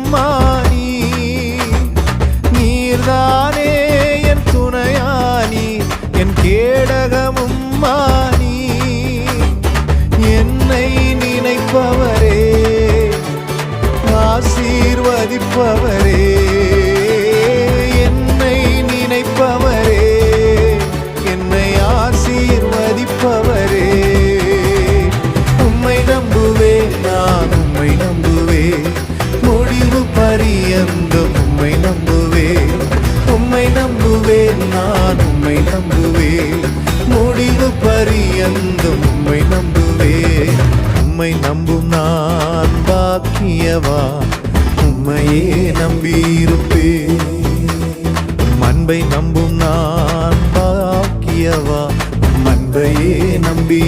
அம்மானி, நீர்தானே என் துணையானி, என் கேடகமும் மானி. என்னை நினைப்பவரே, ஆசீர்வதிப்பவரே, என்னை நினைப்பவரே, என்னை ஆசீர்வதிப்பவரே. உம்மை நம்புவேன், நான் உம்மை நம்புவேன், முடிவு பரியந்தம் உம்மை நம்புவேன். உம்மை நம்புவேன், நான் உம்மை நம்புவேன், முடிவு பரியந்தம் உம்மை நம்புவேன். உம்மை நம்பும் நான் பாக்கியவா, உம்மையே நம்பியிருப்பேன். அன்பை நம்பும்